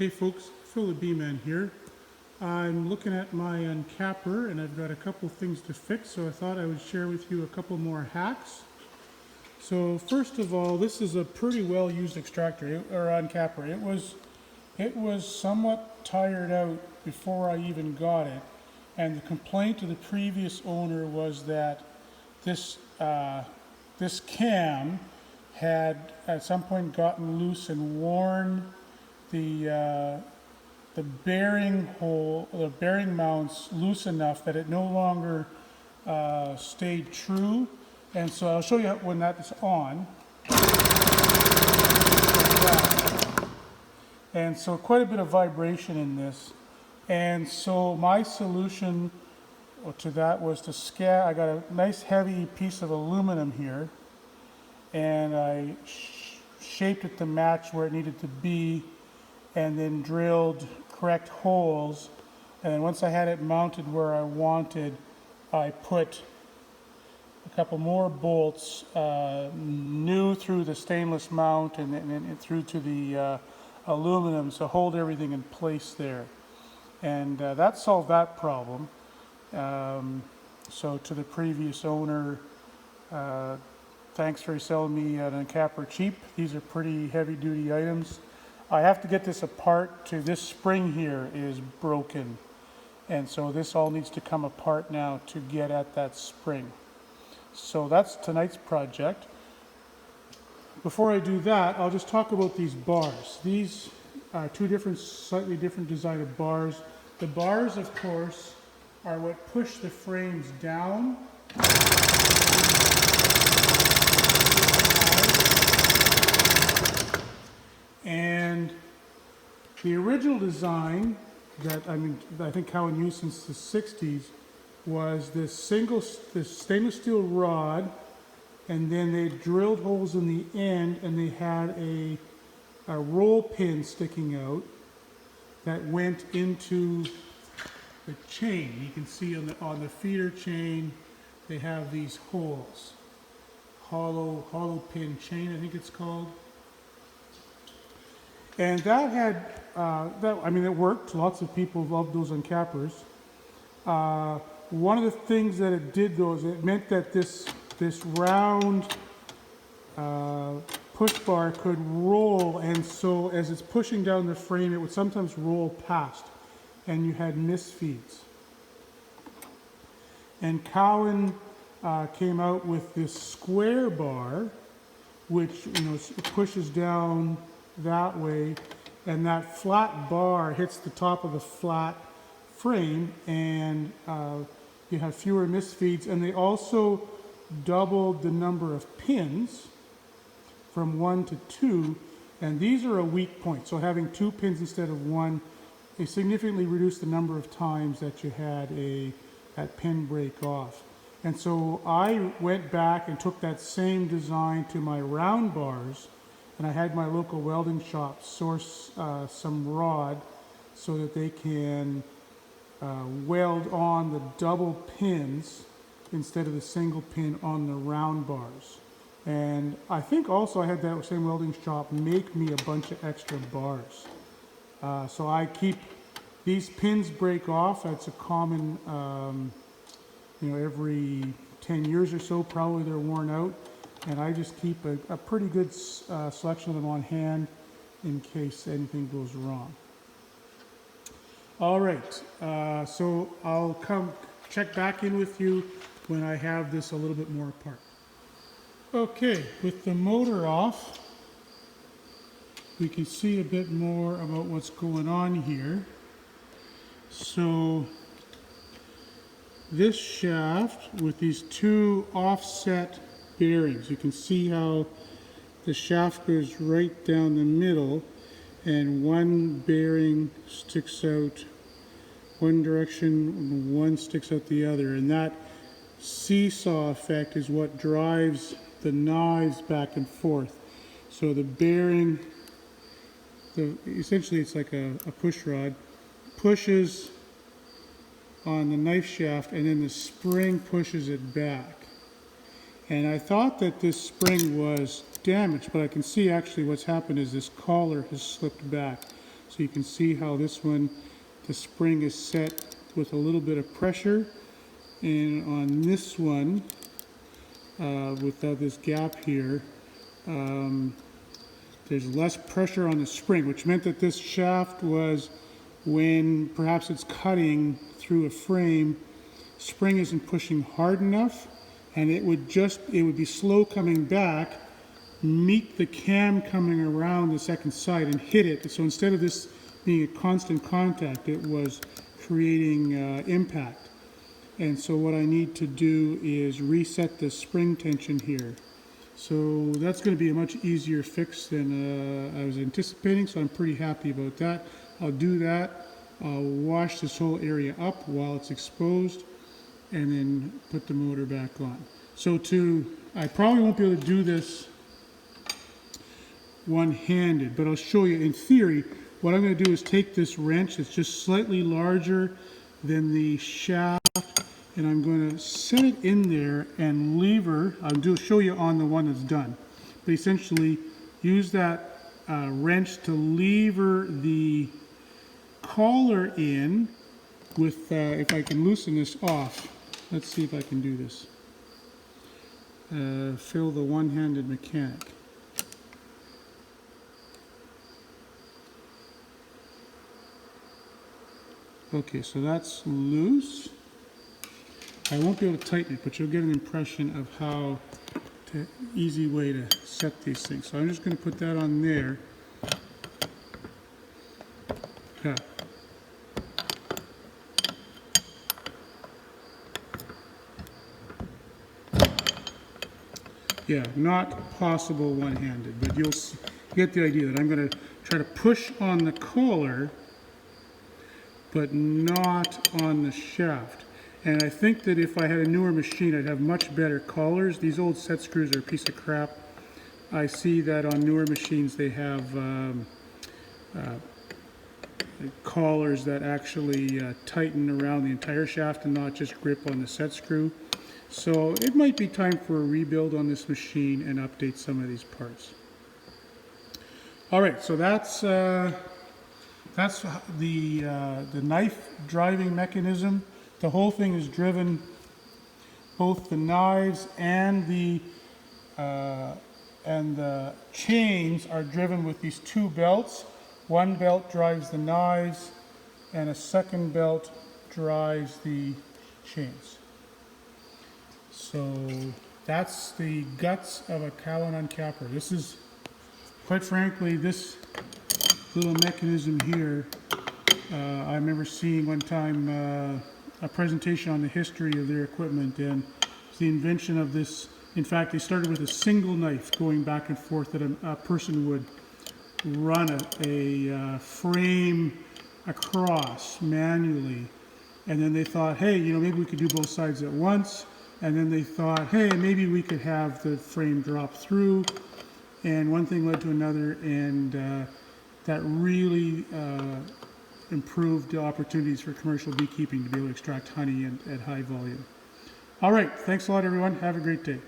Hey folks, Phil the B-Man here. I'm looking at my uncapper and I've got a couple things to fix, so I thought I would share with you a couple more hacks. So first of all, this is a pretty well used extractor or uncapper. It was somewhat tired out before I even got it, and the complaint of the previous owner was that this cam had at some point gotten loose and worn the bearing hole, the bearing mounts loose enough that it no longer stayed true. And so I'll show you when that is on. And so quite a bit of vibration in this. And so my solution to that was to I got a nice heavy piece of aluminum here, and I shaped it to match where it needed to be, and then drilled correct holes. And then once I had it mounted where I wanted, I put a couple more bolts new through the stainless mount and through to the aluminum, so hold everything in place there. And that solved that problem. So to the previous owner, thanks for selling me an uncapper cheap. These are pretty heavy duty items. I have to get this apart. This spring here is broken, and so this all needs to come apart now to get at that spring. So that's tonight's project. Before I do that, I'll just talk about these bars. These are two slightly different design of bars. The bars, of course, are what push the frames down. And the original design that I think cowen used since the 60s was this stainless steel rod, and then they drilled holes in the end, and they had a roll pin sticking out that went into the chain. You can see on the feeder chain they have these holes, hollow pin chain, I think it's called. And that had, it worked. Lots of people loved those uncappers. One of the things that it did though is it meant that this round push bar could roll, and so as it's pushing down the frame, it would sometimes roll past, and you had misfeeds. And Cowen came out with this square bar, which it pushes down that way, and that flat bar hits the top of the flat frame, and you have fewer misfeeds. And they also doubled the number of pins from 1 to 2, and these are a weak point, so having 2 pins instead of 1, they significantly reduced the number of times that you had that pin break off. And so I went back and took that same design to my round bars, and I had my local welding shop source some rod so that they can weld on the double pins instead of the single pin on the round bars. And I think also I had that same welding shop make me a bunch of extra bars. So I keep these pins break off. That's a common, every 10 years or so, probably they're worn out. And I just keep a pretty good selection of them on hand in case anything goes wrong. All right, so I'll come check back in with you when I have this a little bit more apart. Okay, with the motor off, we can see a bit more about what's going on here. So this shaft with these two offset bearings, you can see how the shaft goes right down the middle, and one bearing sticks out one direction and one sticks out the other, and that seesaw effect is what drives the knives back and forth. So the bearing, essentially it's like a push rod, pushes on the knife shaft, and then the spring pushes it back. And I thought that this spring was damaged, but I can see actually what's happened is this collar has slipped back. So you can see how this one, the spring is set with a little bit of pressure, and on this one, without this gap here, there's less pressure on the spring, which meant that this shaft was, when perhaps it's cutting through a frame, spring isn't pushing hard enough, and it would be slow coming back, meet the cam coming around the second side and hit it. So instead of this being a constant contact, it was creating impact. And so what I need to do is reset the spring tension here. So that's going to be a much easier fix than I was anticipating, so I'm pretty happy about that. I'll do that. I'll wash this whole area up while it's exposed and then put the motor back on. So I probably won't be able to do this one-handed, but I'll show you in theory. What I'm going to do is take this wrench that's just slightly larger than the shaft, and I'm going to set it in there and lever. I'll show you on the one that's done, but essentially use that wrench to lever the collar in with, if I can loosen this off. Let's see if I can do this. Phil the one-handed mechanic. Okay, so that's loose. I won't be able to tighten it, but you'll get an impression of how easy way to set these things. So I'm just going to put that on there. Okay. Yeah, not possible one-handed, but you'll get the idea that I'm going to try to push on the collar, but not on the shaft. And I think that if I had a newer machine, I'd have much better collars. These old set screws are a piece of crap. I see that on newer machines they have collars that actually tighten around the entire shaft and not just grip on the set screw. So it might be time for a rebuild on this machine and update some of these parts. All right, so that's the knife driving mechanism. The whole thing is driven, both the knives and the chains are driven with these two belts. One belt drives the knives and a second belt drives the chains. So that's the guts of a cowen uncapper. This is, quite frankly, this little mechanism here, I remember seeing one time a presentation on the history of their equipment, and the invention of this. In fact, they started with a single knife going back and forth that a person would run a frame across manually, and then they thought, hey, maybe we could do both sides at once. And then they thought, hey, maybe we could have the frame drop through. And one thing led to another, and that really improved the opportunities for commercial beekeeping to be able to extract honey at high volume. All right, thanks a lot, everyone. Have a great day.